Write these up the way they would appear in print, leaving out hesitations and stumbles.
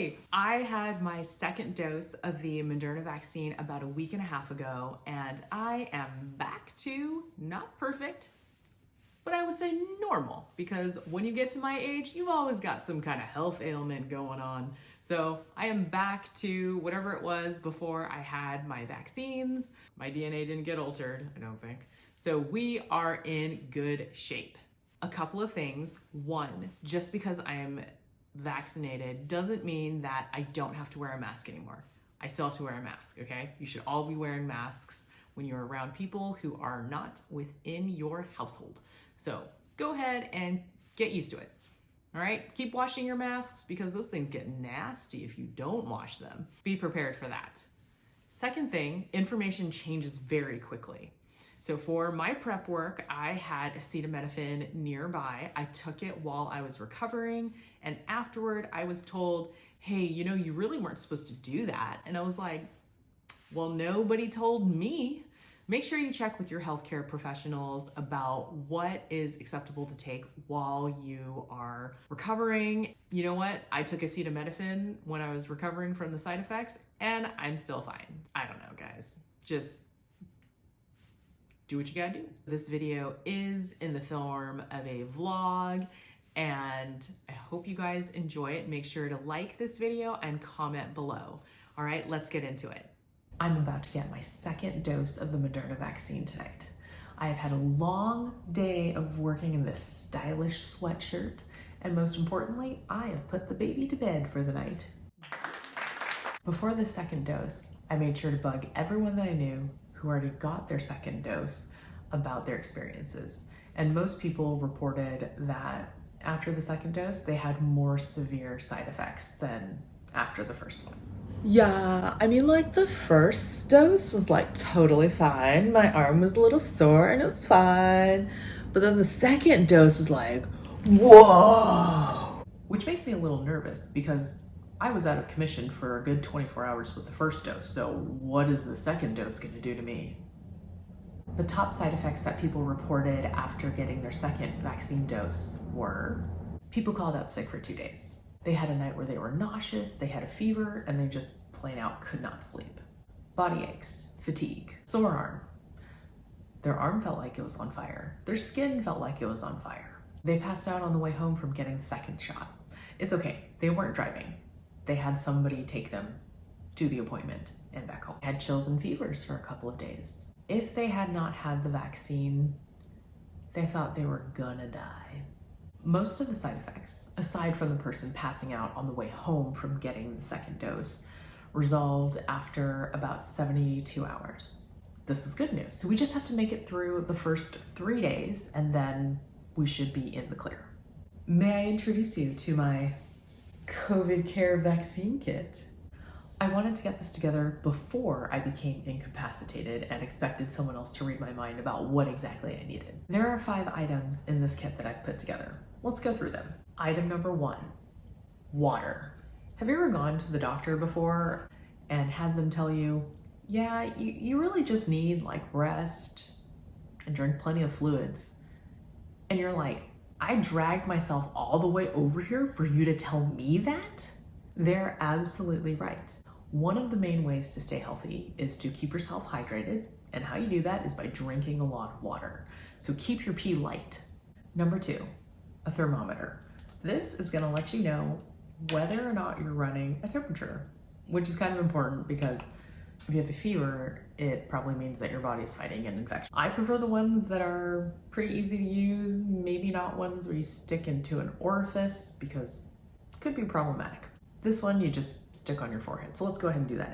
Hey, I had my second dose of the Moderna vaccine about a week and a half ago, and I am back to not perfect, but I would say normal, because when you get to my age, you've always got some kind of health ailment going on. So I am back to whatever it was before I had my vaccines. My DNA didn't get altered, I don't think. So we are in good shape. A couple of things. One, just because I am vaccinated doesn't mean that I don't have to wear a mask anymore. I still have to wear a mask, okay? You should all be wearing masks when you're around people who are not within your household. So go ahead and get used to it. All right, keep washing your masks because those things get nasty if you don't wash them. Be prepared for that. Second thing, information changes very quickly. So for my prep work, I had acetaminophen nearby. I took it while I was recovering, and afterward I was told, hey, you really weren't supposed to do that. And I was like, well, nobody told me. Make sure you check with your healthcare professionals about what is acceptable to take while you are recovering. You know what? I took acetaminophen when I was recovering from the side effects, and I'm still fine. I don't know, guys. Just do what you gotta do. This video is in the form of a vlog, and I hope you guys enjoy it. Make sure to like this video and comment below. All right, let's get into it. I'm about to get my second dose of the Moderna vaccine tonight. I have had a long day of working in this stylish sweatshirt, and most importantly, I have put the baby to bed for the night. Before the second dose, I made sure to bug everyone that I knew who already got their second dose about their experiences. And most people reported that after the second dose, they had more severe side effects than after the first one. Yeah, I mean, like, the first dose was like totally fine. My arm was a little sore and it was fine. But then the second dose was like, whoa! Which makes me a little nervous because I was out of commission for a good 24 hours with the first dose, so what is the second dose going to do to me? The top side effects that people reported after getting their second vaccine dose were people called out sick for 2 days. They had a night where they were nauseous, they had a fever, and they just plain out could not sleep. Body aches, fatigue, sore arm. Their arm felt like it was on fire. Their skin felt like it was on fire. They passed out on the way home from getting the second shot. It's okay, they weren't driving. They had somebody take them to the appointment and back home. Had chills and fevers for a couple of days. If they had not had the vaccine, they thought they were gonna die. Most of the side effects, aside from the person passing out on the way home from getting the second dose, resolved after about 72 hours. This is good news. So we just have to make it through the first 3 days and then we should be in the clear. May I introduce you to my COVID care vaccine kit? I wanted to get this together before I became incapacitated and expected someone else to read my mind about what exactly I needed. There are 5 items in this kit that I've put together. Let's go through them. Item number 1, water. Have you ever gone to the doctor before and had them tell you, yeah, you really just need like rest and drink plenty of fluids? And you're like, I dragged myself all the way over here for you to tell me that? They're absolutely right. One of the main ways to stay healthy is to keep yourself hydrated, and how you do that is by drinking a lot of water. So keep your pee light. Number 2, a thermometer. This is gonna let you know whether or not you're running a temperature, which is kind of important because if you have a fever, it probably means that your body is fighting an infection. I prefer the ones that are pretty easy to use, maybe not ones where you stick into an orifice because it could be problematic. This one you just stick on your forehead. So let's go ahead and do that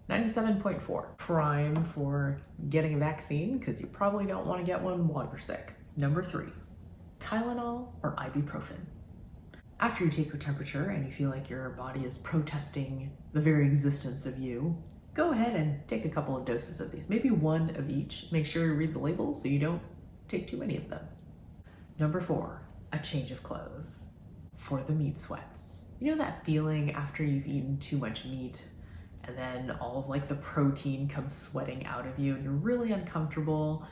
now. 97.4, prime for getting a vaccine because you probably don't want to get one while you're sick. Number 3, Tylenol or ibuprofen. After you take your temperature and you feel like your body is protesting the very existence of you, go ahead and take a couple of doses of these, maybe 1 of each. Make sure you read the label so you don't take too many of them. Number 4, a change of clothes for the meat sweats. You know that feeling after you've eaten too much meat and then all of like the protein comes sweating out of you and you're really uncomfortable?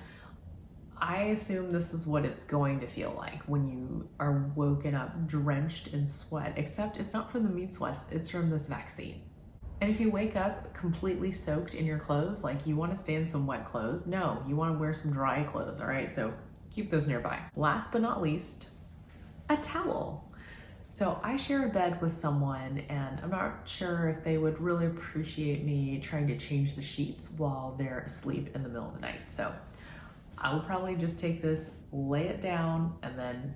I assume this is what it's going to feel like when you are woken up drenched in sweat, except it's not from the meat sweats, it's from this vaccine. And if you wake up completely soaked in your clothes, like you want to stay in some wet clothes, no, you want to wear some dry clothes, all right? So keep those nearby. Last but not least, a towel. So I share a bed with someone and I'm not sure if they would really appreciate me trying to change the sheets while they're asleep in the middle of the night. So I will probably just take this, lay it down, and then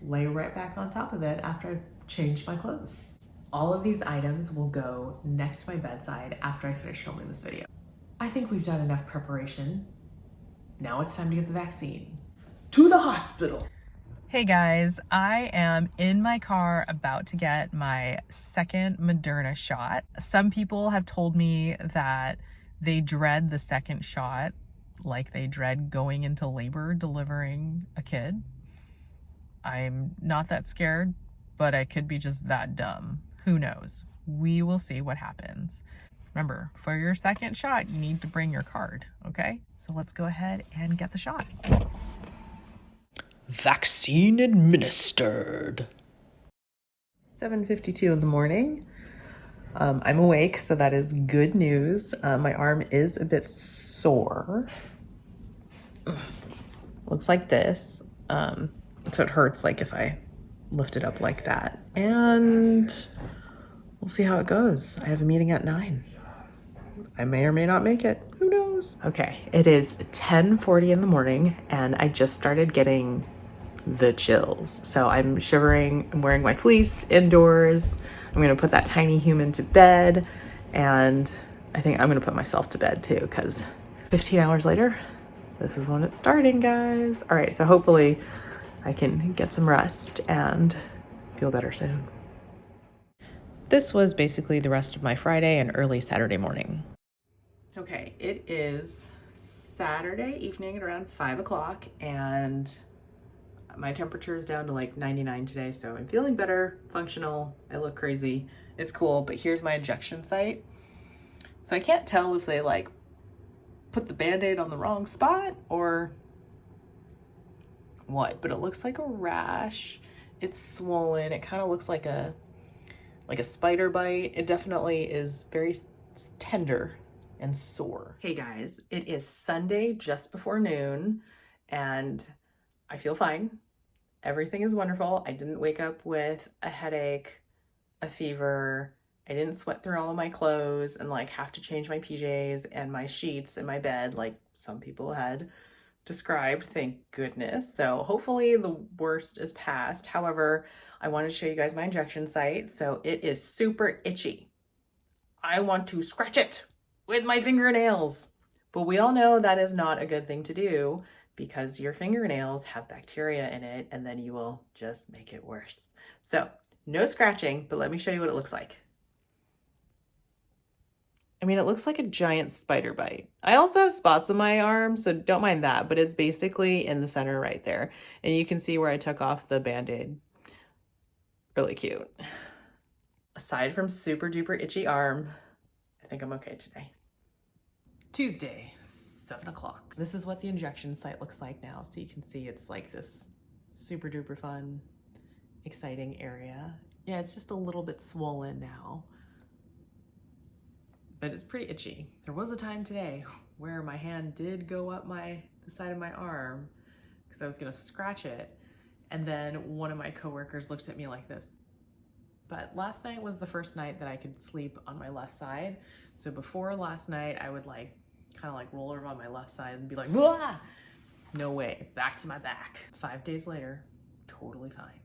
lay right back on top of it after I've changed my clothes. All of these items will go next to my bedside after I finish filming this video. I think we've done enough preparation. Now it's time to get the vaccine. To the hospital. Hey guys, I am in my car about to get my second Moderna shot. Some people have told me that they dread the second shot, like they dread going into labor delivering a kid. I'm not that scared, but I could be just that dumb. Who knows? We will see what happens. Remember, for your second shot, you need to bring your card, okay? So let's go ahead and get the shot. Vaccine administered. 7:52 in the morning. I'm awake, so that is good news. My arm is a bit sore. Looks like this. So it hurts like if I lift it up like that. And we'll see how it goes. I have a meeting at 9. I may or may not make it. Who knows? Okay, it is 10:40 in the morning and I just started getting the chills. So I'm shivering, I'm wearing my fleece indoors. I'm gonna put that tiny human to bed and I think I'm gonna put myself to bed too because 15 hours later, this is when it's starting, guys. All right, so hopefully I can get some rest and feel better soon. This was basically the rest of my Friday and early Saturday morning. Okay, it is Saturday evening at around 5 o'clock and my temperature is down to like 99 today, so I'm feeling better, functional. I look crazy. It's cool, but here's my injection site. So I can't tell if they like put the Band-Aid on the wrong spot or what, but it looks like a rash. It's swollen. It kind of looks like a spider bite. It definitely is very tender and sore. Hey guys, it is Sunday just before noon and I feel fine. Everything is wonderful. I didn't wake up with a headache, a fever. I didn't sweat through all of my clothes and like have to change my PJs and my sheets in my bed like some people had described, thank goodness. So hopefully the worst is past. However, I wanted to show you guys my injection site. So it is super itchy. I want to scratch it with my fingernails, but we all know that is not a good thing to do because your fingernails have bacteria in it and then you will just make it worse. So no scratching, but let me show you what it looks like. I mean, it looks like a giant spider bite. I also have spots on my arm, so don't mind that, but it's basically in the center right there. And you can see where I took off the Band-Aid. Really cute. Aside from super duper itchy arm, I think I'm okay today. Tuesday, 7 o'clock. This is what the injection site looks like now. So you can see it's like this super duper fun, exciting area. Yeah, it's just a little bit swollen now, but it's pretty itchy. There was a time today where my hand did go up the side of my arm because I was gonna scratch it. And then one of my coworkers looked at me like this. But last night was the first night that I could sleep on my left side. So before last night, I would like kind of like roll over on my left side and be like, "Wah!" No way, back to my back. 5 days later, totally fine.